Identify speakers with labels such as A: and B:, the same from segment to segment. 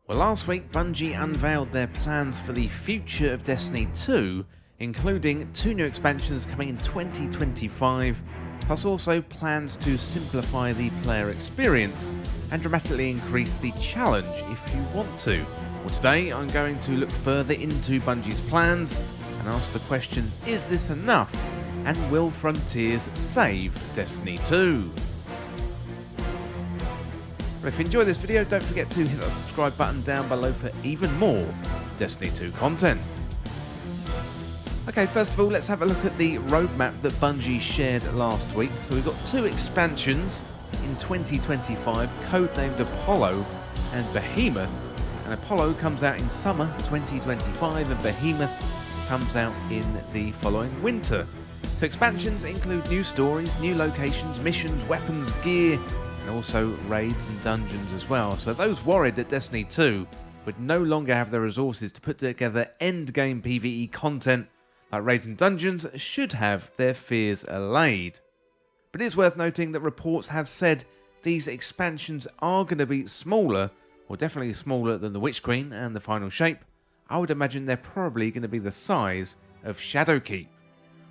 A: Well, last week Bungie unveiled their plans for the future of Destiny 2, including 2 new expansions coming in 2025, plus also plans to simplify the player experience and dramatically increase the challenge if you want to. Well, today I'm going to look further into Bungie's plans and ask the questions, is this enough? And will Frontiers save Destiny 2? If you enjoy this video, don't forget to hit that subscribe button down below for even more Destiny 2 content. Okay, first of all, let's have a look at the roadmap that Bungie shared last week. So we've got 2 expansions in 2025, codenamed Apollo and Behemoth. And Apollo comes out in summer 2025 and Behemoth comes out in the following winter. So expansions include new stories, new locations, missions, weapons, gear, and also raids and dungeons as well. So those worried that Destiny 2 would no longer have the resources to put together endgame PvE content like raids and dungeons should have their fears allayed. But it is worth noting that reports have said these expansions are going to be smaller, or definitely smaller than the Witch Queen and the Final Shape. I would imagine they're probably going to be the size of Shadowkeep.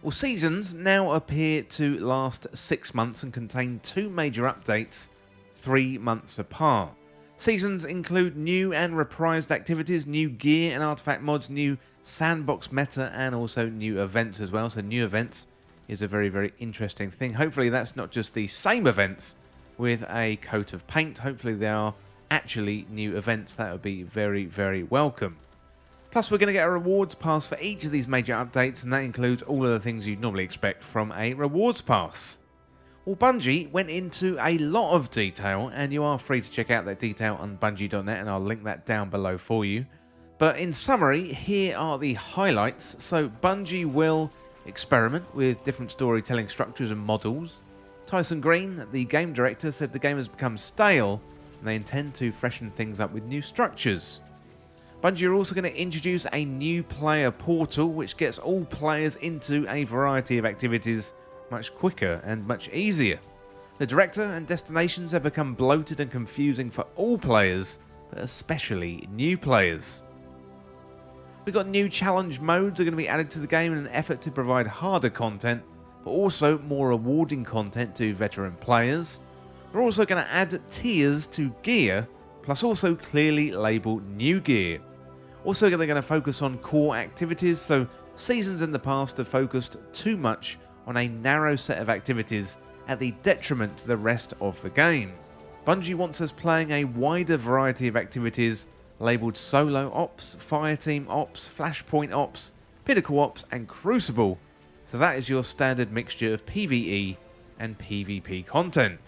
A: Well, seasons now appear to last 6 months and contain 2 major updates 3 months apart. Seasons include new and reprised activities, new gear and artifact mods, new sandbox meta, and also new events as well. So new events is a very, very interesting thing. Hopefully that's not just the same events with a coat of paint. Hopefully they are actually new events. That would be very, very welcome. Plus, we're going to get a rewards pass for each of these major updates, and that includes all of the things you'd normally expect from a rewards pass. Well, Bungie went into a lot of detail, and you are free to check out that detail on bungie.net, and I'll link that down below for you. But in summary, here are the highlights. So Bungie will experiment with different storytelling structures and models. Tyson Green, the game director, said the game has become stale, and they intend to freshen things up with new structures. Bungie are also going to introduce a new player portal which gets all players into a variety of activities much quicker and much easier. The director and destinations have become bloated and confusing for all players, but especially new players. We've got new challenge modes are going to be added to the game in an effort to provide harder content, but also more rewarding content to veteran players. They're also going to add tiers to gear, plus also clearly labelled new gear. Also, they're going to focus on core activities, so seasons in the past have focused too much on a narrow set of activities at the detriment to the rest of the game. Bungie wants us playing a wider variety of activities labelled Solo Ops, Fireteam Ops, Flashpoint Ops, Pinnacle Ops and Crucible, so that is your standard mixture of PvE and PvP content.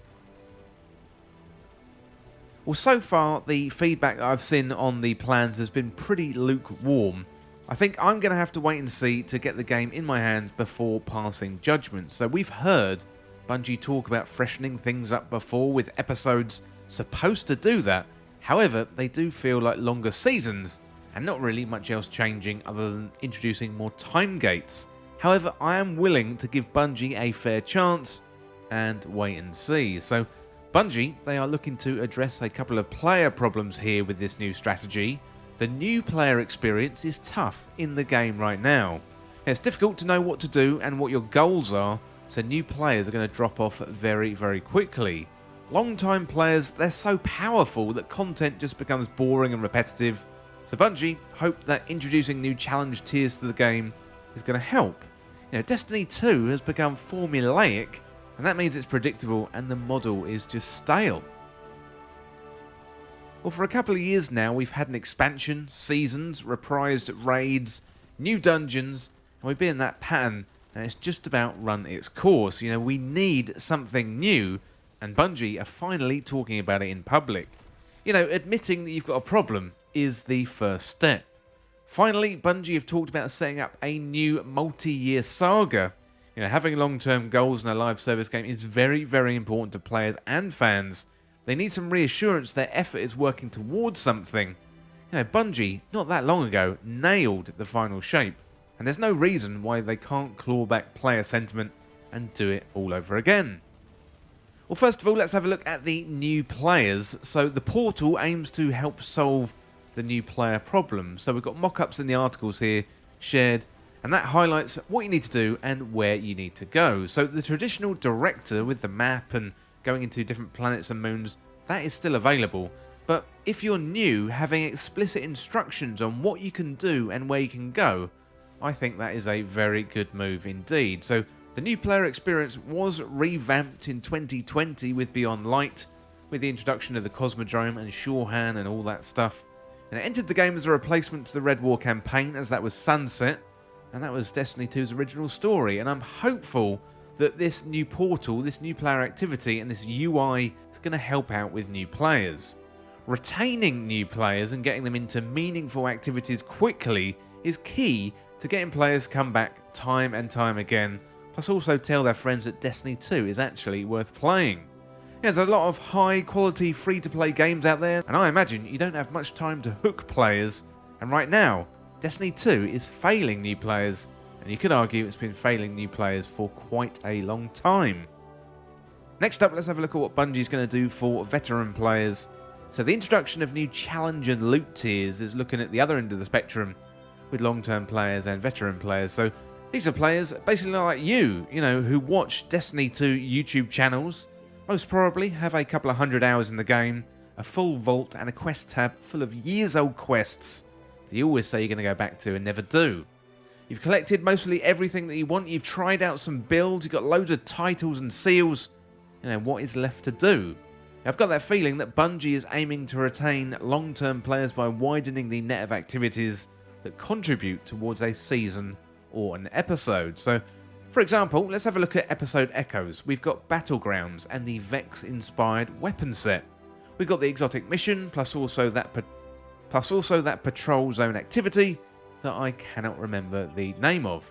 A: Well, so far, the feedback that I've seen on the plans has been pretty lukewarm. I think I'm going to have to wait and see to get the game in my hands before passing judgment. So we've heard Bungie talk about freshening things up before with episodes supposed to do that. However, they do feel like longer seasons and not really much else changing other than introducing more time gates. However, I am willing to give Bungie a fair chance and wait and see. So Bungie, they are looking to address a couple of player problems here with this new strategy. The new player experience is tough in the game right now. It's difficult to know what to do and what your goals are, so new players are going to drop off very, very quickly. Long-time players, they're so powerful that content just becomes boring and repetitive, so Bungie hope that introducing new challenge tiers to the game is going to help. Destiny 2 has become formulaic, and that means it's predictable and the model is just stale. Well, for a couple of years now, we've had an expansion, seasons, reprised raids, new dungeons, and we've been in that pattern, and it's just about run its course. We need something new, and Bungie are finally talking about it in public. Admitting that you've got a problem is the first step. Finally, Bungie have talked about setting up a new multi-year saga. Having long-term goals in a live service game is very, very important to players and fans. They need some reassurance their effort is working towards something. Bungie, not that long ago, nailed the Final Shape, and there's no reason why they can't claw back player sentiment and do it all over again. Well, first of all, let's have a look at the new players. So the portal aims to help solve the new player problems. So we've got mock-ups in the articles here shared, and that highlights what you need to do and where you need to go. So the traditional director with the map and going into different planets and moons, that is still available. But if you're new, having explicit instructions on what you can do and where you can go, I think that is a very good move indeed. So the new player experience was revamped in 2020 with Beyond Light, with the introduction of the Cosmodrome and Shorhan and all that stuff. And it entered the game as a replacement to the Red War campaign, as that was sunset, and that was Destiny 2's original story. And I'm hopeful that this new portal, this new player activity, and this UI is going to help out with new players. Retaining new players and getting them into meaningful activities quickly is key to getting players come back time and time again, plus also tell their friends that Destiny 2 is actually worth playing. Yeah, there's a lot of high quality free to play games out there, and I imagine you don't have much time to hook players, and right now Destiny 2 is failing new players, and you could argue it's been failing new players for quite a long time. Next up, let's have a look at what Bungie's going to do for veteran players. So the introduction of new challenge and loot tiers is looking at the other end of the spectrum, with long-term players and veteran players. So these are players basically like you know, who watch Destiny 2 YouTube channels, most probably have a couple of 100 hours in the game, a full vault and a quest tab full of years-old quests that you always say you're going to go back to and never do. You've collected mostly everything that you want, you've tried out some builds, you've got loads of titles and seals. You know, what is left to do? I've got that feeling that Bungie is aiming to retain long-term players by widening the net of activities that contribute towards a season or an episode. So, for example, let's have a look at episode Echoes. We've got Battlegrounds and the Vex-inspired weapon set. We've got the exotic mission, plus also that patrol zone activity that I cannot remember the name of.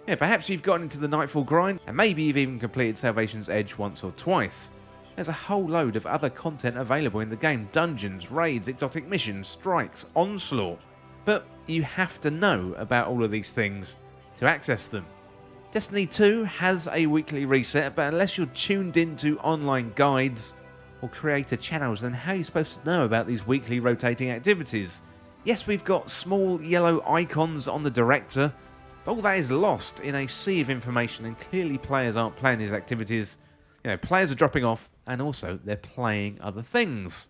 A: Yeah, perhaps you've gotten into the Nightfall grind, and maybe you've even completed Salvation's Edge once or twice. There's a whole load of other content available in the game: dungeons, raids, exotic missions, strikes, onslaught. But you have to know about all of these things to access them. Destiny 2 has a weekly reset, but unless you're tuned into online guides or creator channels, then how are you supposed to know about these weekly rotating activities? Yes, we've got small yellow icons on the director, but all that is lost in a sea of information, and clearly players aren't playing these activities. You know, players are dropping off, and also they're playing other things.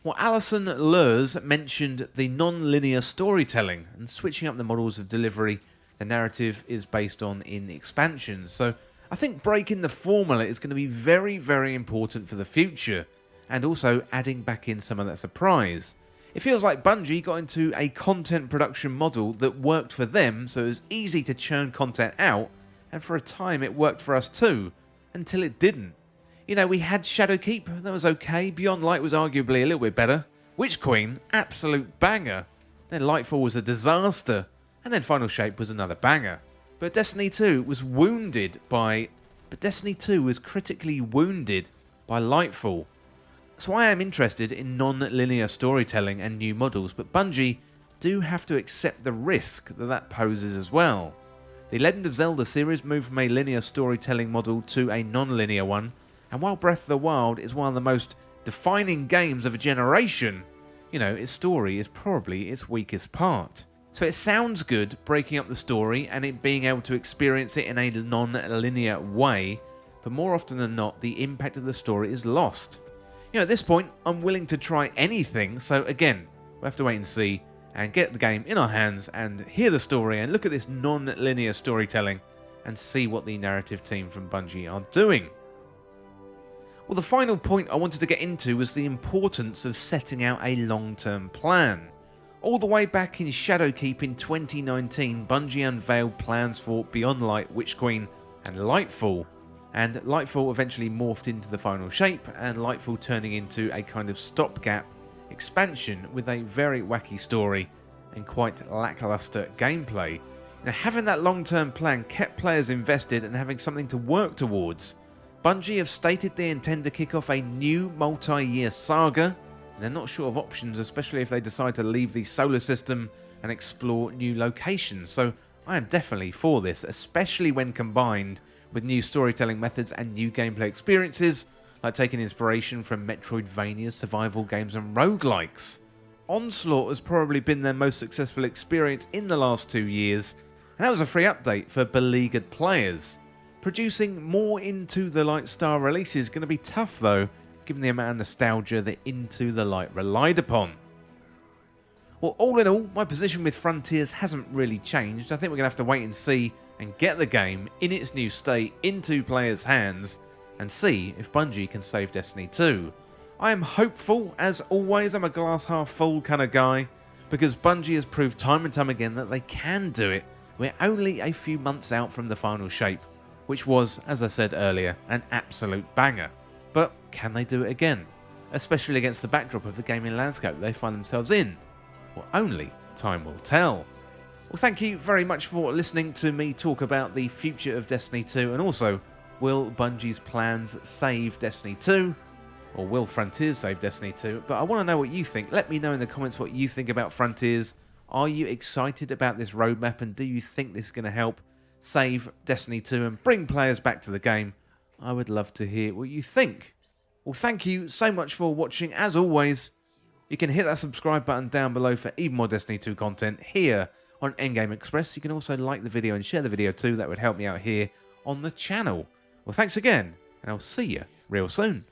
A: Well, Alison Lurs mentioned the non-linear storytelling and switching up the models of delivery the narrative is based on in the expansions. So I think breaking the formula is going to be very, very important for the future, and also adding back in some of that surprise. It feels like Bungie got into a content production model that worked for them, so it was easy to churn content out, and for a time it worked for us too, until it didn't. You know, we had Shadowkeep, that was okay. Beyond Light was arguably a little bit better. Witch Queen, absolute banger. Then Lightfall was a disaster. And then Final Shape was another banger. But Destiny 2 was critically wounded by Lightfall. So I am interested in non-linear storytelling and new models, but Bungie do have to accept the risk that poses as well. The Legend of Zelda series moved from a linear storytelling model to a non-linear one, and while Breath of the Wild is one of the most defining games of a generation, you know, its story is probably its weakest part. So it sounds good breaking up the story and it being able to experience it in a non-linear way, but more often than not, the impact of the story is lost. You know, at this point, I'm willing to try anything, so again, we'll have to wait and see and get the game in our hands and hear the story and look at this non-linear storytelling and see what the narrative team from Bungie are doing. Well, the final point I wanted to get into was the importance of setting out a long-term plan. All the way back in Shadowkeep in 2019, Bungie unveiled plans for Beyond Light, Witch Queen and Lightfall. And Lightfall eventually morphed into the Final Shape, and Lightfall turning into a kind of stopgap expansion with a very wacky story and quite lackluster gameplay. Now, having that long-term plan kept players invested and having something to work towards. Bungie have stated they intend to kick off a new multi-year saga, and they're not short of options, especially if they decide to leave the solar system and explore new locations. So I am definitely for this, especially when combined with new storytelling methods and new gameplay experiences, like taking inspiration from Metroidvania, survival games and roguelikes. Onslaught has probably been their most successful experience in the last 2 years, and that was a free update for beleaguered players. Producing more Into the Light style releases is going to be tough though, given the amount of nostalgia that Into the Light relied upon. Well, all in all, my position with Frontiers hasn't really changed. I think we're going to have to wait and see and get the game in its new state into players' hands and see if Bungie can save Destiny 2. I am hopeful, as always. I'm a glass half full kind of guy, because Bungie has proved time and time again that they can do it. We're only a few months out from the final shape, which was, as I said earlier, an absolute banger. But can they do it again? Especially against the backdrop of the gaming landscape they find themselves in? Well, only time will tell. Well, thank you very much for listening to me talk about the future of Destiny 2, and also, will Bungie's plans save Destiny 2? Or will Frontiers save Destiny 2? But I want to know what you think. Let me know in the comments what you think about Frontiers. Are you excited about this roadmap, and do you think this is going to help save Destiny 2 and bring players back to the game? I would love to hear what you think. Well, thank you so much for watching. As always, you can hit that subscribe button down below for even more Destiny 2 content here on Endgame Express. You can also like the video and share the video too. That would help me out here on the channel. Well, thanks again, and I'll see you real soon.